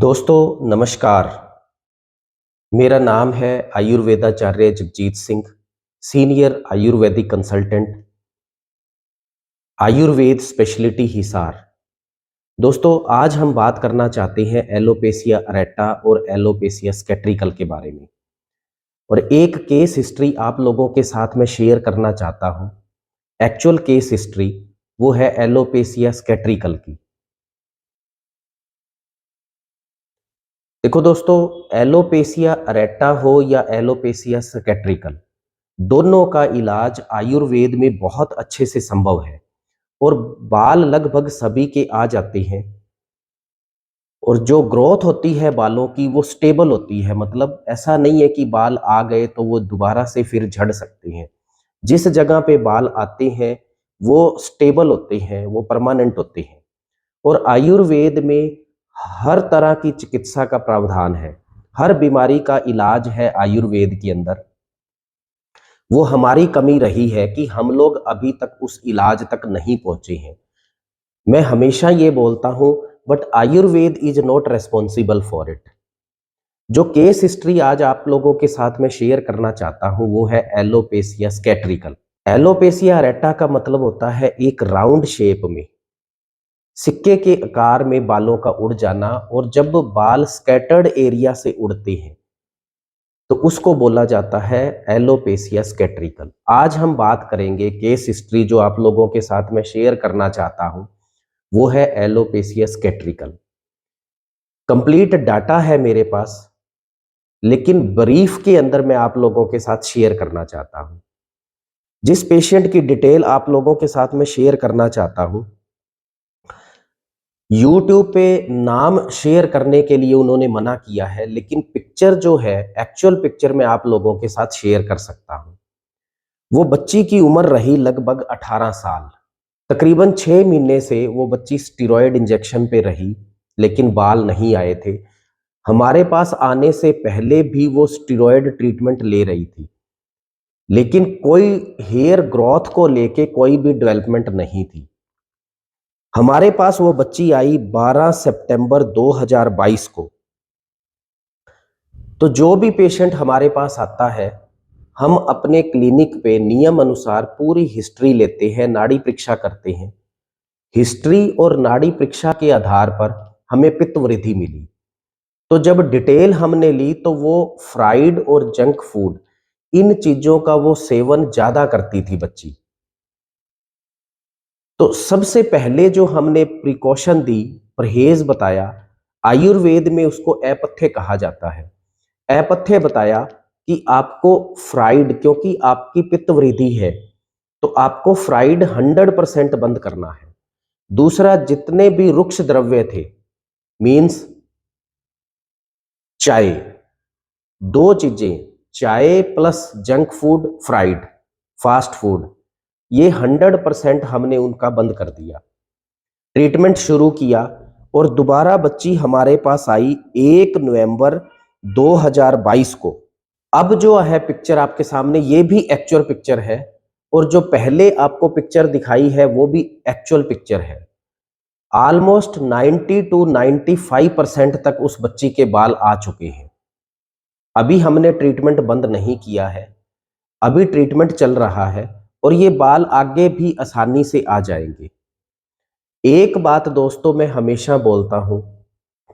दोस्तों नमस्कार। मेरा नाम है आयुर्वेदाचार्य Jagjit Singh, senior Ayurvedic consultant, Ayurveda speciality Hisar. दोस्तों आज हम बात करना चाहते हैं एलोपेसिया अरेटा और एलोपेसिया स्केट्रिकल के बारे में, और एक केस हिस्ट्री आप लोगों के साथ में शेयर करना चाहता हूं। एक्चुअल केस हिस्ट्री वो है एलोपेसिया स्केट्रिकल की। देखो दोस्तों, एलोपेसिया अरेटा हो या एलोपेसिया स्केट्रिकल, दोनों का इलाज आयुर्वेद में बहुत अच्छे से संभव है और बाल लगभग सभी के आ जाते हैं। और जो ग्रोथ होती है बालों की वो स्टेबल होती है, मतलब ऐसा नहीं है कि बाल आ गए तो वो दोबारा से फिर झड़ सकते हैं। जिस जगह पे बाल आते हैं वो स्टेबल होते हैं, वो परमानेंट होते हैं। और आयुर्वेद में हर तरह की चिकित्सा का प्रावधान है, हर बीमारी का इलाज है आयुर्वेद के अंदर। वो हमारी कमी रही है कि हम लोग अभी तक उस इलाज तक नहीं पहुंचे हैं। मैं हमेशा ये बोलता हूं, but Ayurveda is not responsible for it. जो केस हिस्ट्री आज आप लोगों के साथ में शेयर करना चाहता हूं वो है एलोपेसिया स्केट्रिकल। एलोपेसिया अरेटा का मतलब होता है एक राउंड शेप में, सिक्के के आकार में बालों का उड़ जाना, और जब बाल स्कैटर्ड एरिया से उड़ते हैं तो उसको बोला जाता है एलोपेसिया स्केट्रिकल। आज हम बात करेंगे केस हिस्ट्री जो आप लोगों के साथ में शेयर करना चाहता हूं वो है एलोपेसिया स्केट्रिकल। कंप्लीट डाटा है मेरे पास, लेकिन ब्रीफ के अंदर मैं आप लोगों के साथ शेयर करना चाहता हूं। जिस पेशेंट की डिटेल आप लोगों के साथ में शेयर करना चाहता हूं, यूट्यूब पे नाम शेयर करने के लिए उन्होंने मना किया है, लेकिन पिक्चर जो है एक्चुअल पिक्चर मैं आप लोगों के साथ शेयर कर सकता हूं। वो बच्ची की उम्र रही लगभग 18 साल। तकरीबन 6 महीने से वो बच्ची स्टेरॉयड इंजेक्शन पे रही, लेकिन बाल नहीं आए थे। हमारे पास आने से पहले भी वो स्टेरॉयड ट्रीटमेंट ले रही थी, लेकिन कोई हेयर ग्रोथ को लेके कोई भी डेवलपमेंट नहीं थी। हमारे पास वो बच्ची आई 12 सितंबर 2022 को। तो जो भी पेशेंट हमारे पास आता है, हम अपने क्लिनिक पे नियम अनुसार पूरी हिस्ट्री लेते हैं, नाड़ी परीक्षा करते हैं। हिस्ट्री और नाड़ी परीक्षा के आधार पर हमें पित्त वृद्धि मिली। तो जब डिटेल हमने ली तो वो फ्राइड और जंक फूड, इन चीजों का वो सेवन ज्यादा करती थी बच्ची। तो सबसे पहले जो हमने प्रिकॉशन दी, परहेज बताया, आयुर्वेद में उसको अपथ्य कहा जाता है। अपथ्य बताया कि आपको फ्राइड, क्योंकि आपकी पित्त वृद्धि है तो आपको फ्राइड 100% बंद करना है। दूसरा, जितने भी रुक्ष द्रव्य थे, मीन्स चाय, दो चीजें, चाय plus junk food, fried fast food, ये 100% हमने उनका बंद कर दिया। ट्रीटमेंट शुरू किया और दोबारा बच्ची हमारे पास आई 1 नवंबर 2022 को। अब जो है पिक्चर आपके सामने, ये भी एक्चुअल पिक्चर है, और जो पहले आपको पिक्चर दिखाई है वो भी एक्चुअल पिक्चर है। ऑलमोस्ट 90 टू 95% तक उस बच्ची के बाल आ चुके हैं। अभी हमने ट्रीटमेंट बंद नहीं किया है, अभी ट्रीटमेंट चल रहा है, और ये बाल आगे भी आसानी से आ जाएंगे। एक बात दोस्तों मैं हमेशा बोलता हूं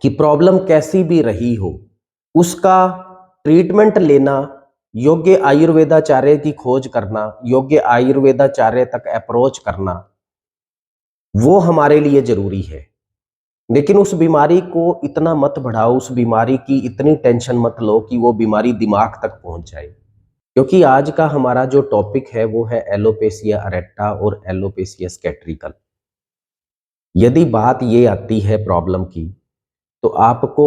कि प्रॉब्लम कैसी भी रही हो, उसका ट्रीटमेंट लेना, योग्य आयुर्वेदाचार्य की खोज करना, योग्य आयुर्वेदाचार्य तक अप्रोच करना, वो हमारे लिए जरूरी है। लेकिन उस बीमारी को इतना मत बढ़ाओ, उस बीमारी की इतनी टेंशन मत लो कि वो बीमारी दिमाग तक पहुंच जाए। क्योंकि आज का हमारा जो टॉपिक है वो है एलोपेसिया अरेटा और एलोपेसिया स्केट्रिकल। यदि बात ये आती है प्रॉब्लम की, तो आपको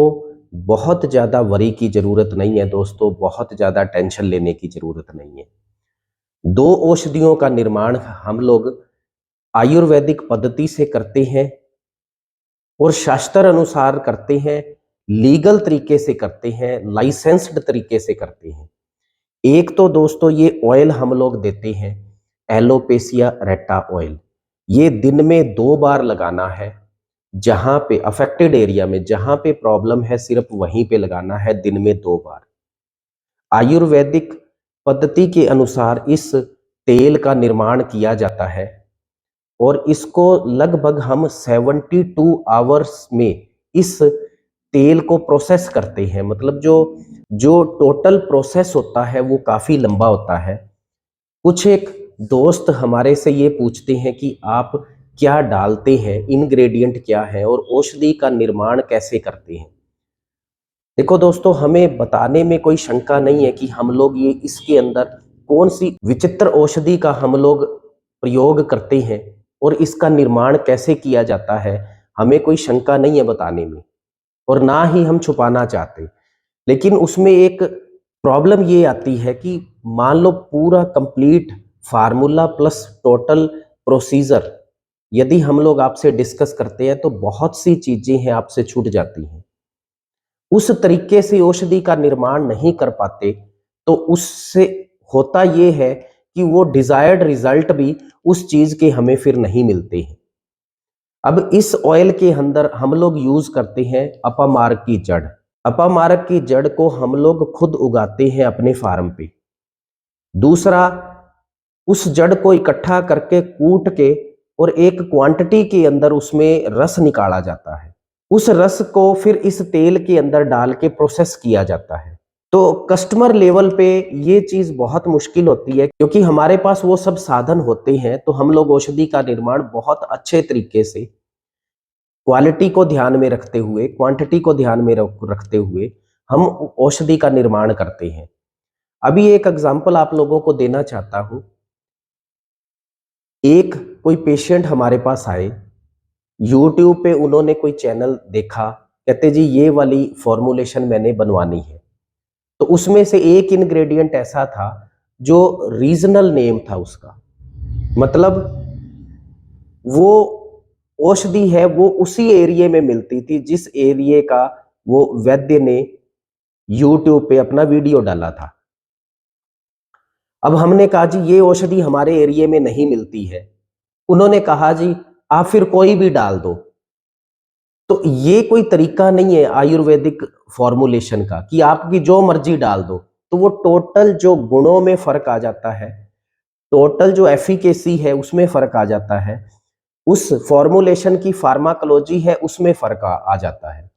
बहुत ज़्यादा वरी की ज़रूरत नहीं है दोस्तों, बहुत ज़्यादा टेंशन लेने की ज़रूरत नहीं है। 2 औषधियों का निर्माण हम लोग आयुर्वेदिक पद्धति से करते हैं और शास्त्र अनुसार करते हैं, लीगल तरीके से करते हैं, लाइसेंस्ड तरीके से करते हैं। एक तो दोस्तों ये ऑयल हम लोग देते हैं, एलोपेसिया रेटा ऑयल। ये दिन में 2 बार लगाना है। जहां पे अफेक्टेड एरिया में जहां पे प्रॉब्लम है सिर्फ वहीं पे लगाना है, दिन में 2 बार। आयुर्वेदिक पद्धति के अनुसार इस तेल का निर्माण किया जाता है और इसको लगभग हम 72 आवर्स में इस तेल को प्रोसेस करते हैं। मतलब जो जो टोटल प्रोसेस होता है वो काफी लंबा होता है। कुछ एक दोस्त हमारे से ये पूछते हैं कि आप क्या डालते हैं, इंग्रेडिएंट क्या है और औषधि का निर्माण कैसे करते हैं। देखो दोस्तों, हमें बताने में कोई शंका नहीं है कि हम लोग ये इसके अंदर कौन सी विचित्र औषधि का हम लोग प्रयोग करते हैं और इसका निर्माण कैसे किया जाता है, हमें कोई शंका नहीं है बताने में और ना ही हम छुपाना चाहते। लेकिन उसमें एक प्रॉब्लम ये आती है कि मान लो पूरा complete formula plus total procedure यदि हम लोग आपसे डिस्कस करते हैं तो बहुत सी चीजें हैं आपसे छूट जाती हैं। उस तरीके से औषधि का निर्माण नहीं कर पाते तो उससे होता ये है कि वो डिजायर्ड रिजल्ट भी उस चीज के हमें फिर नहीं मिलते हैं। अब इस ऑयल के अंदर हम लोग यूज करते हैं अपामार्क की जड़। अपामार्क की जड़ को हम लोग खुद उगाते हैं अपने फार्म पे। दूसरा, उस जड़ को इकट्ठा करके कूट के और एक क्वांटिटी के अंदर उसमें रस निकाला जाता है। उस रस को फिर इस तेल के अंदर डाल के प्रोसेस किया जाता है। तो कस्टमर लेवल पे ये चीज बहुत मुश्किल होती है क्योंकि हमारे पास वो सब साधन होते हैं तो हम लोग औषधि का निर्माण बहुत अच्छे तरीके से क्वालिटी को ध्यान में रखते हुए, क्वांटिटी को ध्यान में रखते हुए हम औषधि का निर्माण करते हैं। अभी एक एग्जांपल आप लोगों को देना चाहता हूं। एक कोई पेशेंट हमारे पास आए, यूट्यूब पे उन्होंने कोई चैनल देखा, कहते जी ये वाली फॉर्मुलेशन मैंने बनवानी है। तो उसमें से एक इंग्रेडिएंट ऐसा था जो रीजनल नेम था उसका। मतलब वो औषधि है वो उसी एरिया में मिलती थी जिस एरिया का वो वैद्य ने यूट्यूब पे अपना वीडियो डाला था। अब हमने कहा जी ये औषधि हमारे एरिया में नहीं मिलती है। उन्होंने कहा जी आप फिर कोई भी डाल दो। तो ये कोई तरीका नहीं है आयुर्वेदिक फॉर्मुलेशन का कि आपकी जो मर्जी डाल दो। तो वो टोटल जो गुणों में फर्क आ जाता है, टोटल जो एफिकेसी है उसमें फर्क आ जाता है, उस फॉर्मुलेशन की फार्माकोलॉजी है उसमें फर्क आ जाता है।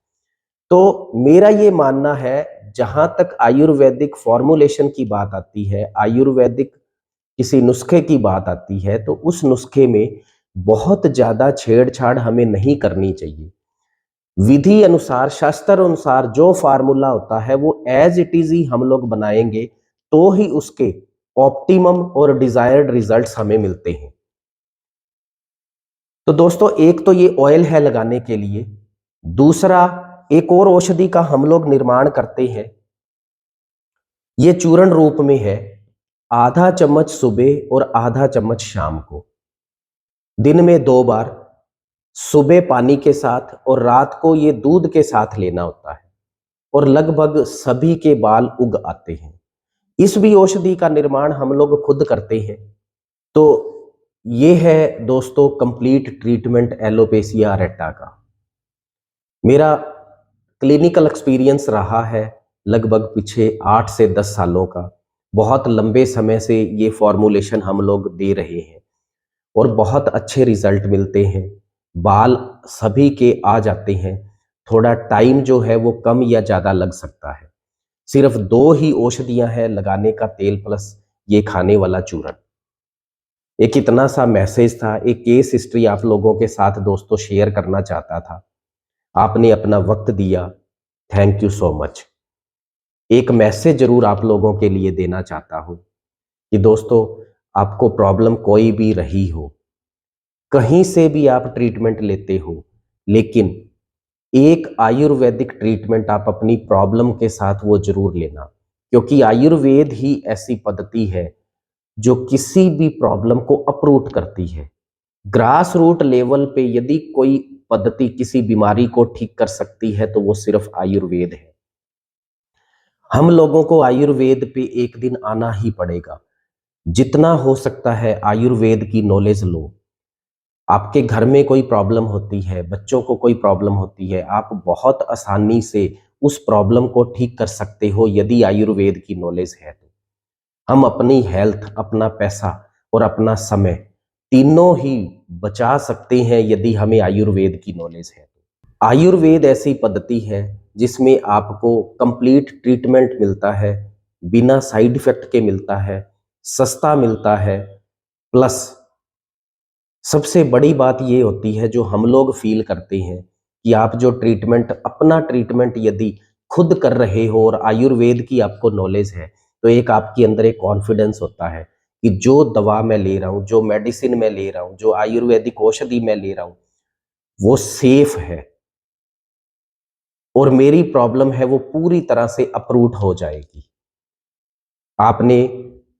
तो मेरा ये मानना है जहां तक आयुर्वेदिक फॉर्मुलेशन की बात आती है, आयुर्वेदिक किसी नुस्खे की बात आती है तो उस नुस्खे में बहुत ज्यादा छेड़छाड़ हमें नहीं करनी चाहिए। विधि अनुसार, शास्त्र अनुसार जो फार्मूला होता है वो एज इट इज ही हम लोग बनाएंगे तो ही उसके ऑप्टिमम और डिजायर्ड रिजल्ट्स हमें मिलते हैं। तो दोस्तों, एक तो ये ऑयल है लगाने के लिए। दूसरा, एक और औषधि का हम लोग निर्माण करते हैं, ये चूर्ण रूप में है। आधा चम्मच सुबह और आधा चम्मच शाम को, दिन में 2 बार, सुबह पानी के साथ और रात को ये दूध के साथ लेना होता है और लगभग सभी के बाल उग आते हैं। इस भी औषधि का निर्माण हम लोग खुद करते हैं। तो ये है दोस्तों कंप्लीट ट्रीटमेंट एलोपेशिया अरेटा का। मेरा क्लिनिकल एक्सपीरियंस रहा है लगभग पीछे 8 से 10 सालों का। बहुत लंबे समय से ये फॉर्मुलेशन हम लोग दे रहे हैं और बहुत अच्छे रिजल्ट मिलते हैं। बाल सभी के आ जाते हैं। थोड़ा टाइम जो है वो कम या ज़्यादा लग सकता है। सिर्फ 2 ही औषधियाँ हैं, लगाने का तेल प्लस ये खाने वाला चूर्ण। एक इतना सा मैसेज था, एक केस हिस्ट्री आप लोगों के साथ दोस्तों शेयर करना चाहता था। आपने अपना वक्त दिया, थैंक यू सो मच। एक मैसेज जरूर आप लोगों के लिए देना चाहता हूं कि दोस्तों, आपको प्रॉब्लम कोई भी रही हो, कहीं से भी आप ट्रीटमेंट लेते हो, लेकिन एक आयुर्वेदिक ट्रीटमेंट आप अपनी प्रॉब्लम के साथ वो जरूर लेना, क्योंकि आयुर्वेद ही ऐसी पद्धति है जो किसी भी प्रॉब्लम को अपरूट करती है। ग्रास रूट लेवल पे यदि कोई पद्धति किसी बीमारी को ठीक कर सकती है तो वो सिर्फ आयुर्वेद है। हम लोगों को आयुर्वेद पे एक दिन आना ही पड़ेगा। जितना हो सकता है आयुर्वेद की नॉलेज लो। आपके घर में कोई प्रॉब्लम होती है, बच्चों को कोई प्रॉब्लम होती है, आप बहुत आसानी से उस प्रॉब्लम को ठीक कर सकते हो यदि आयुर्वेद की नॉलेज है तो। हम अपनी हेल्थ, अपना पैसा और अपना समय तीनों ही बचा सकते हैं यदि हमें आयुर्वेद की नॉलेज है तो। आयुर्वेद ऐसी पद्धति है जिसमें आपको कंप्लीट ट्रीटमेंट मिलता है, बिना साइड इफेक्ट के मिलता है, सस्ता मिलता है, प्लस सबसे बड़ी बात ये होती है जो हम लोग फील करते हैं कि आप जो ट्रीटमेंट अपना ट्रीटमेंट यदि खुद कर रहे हो और आयुर्वेद की आपको नॉलेज है, तो एक आपके अंदर एक कॉन्फिडेंस होता है कि जो दवा मैं ले रहा हूँ, जो मेडिसिन मैं ले रहा हूँ, जो आयुर्वेदिक औषधि मैं ले रहा हूँ, वो सेफ है और मेरी प्रॉब्लम है वो पूरी तरह से अप्रूव हो जाएगी। आपने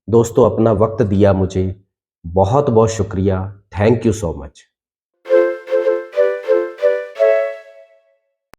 दोस्तों अपना वक्त दिया मुझे, बहुत बहुत शुक्रिया। Thank you so much.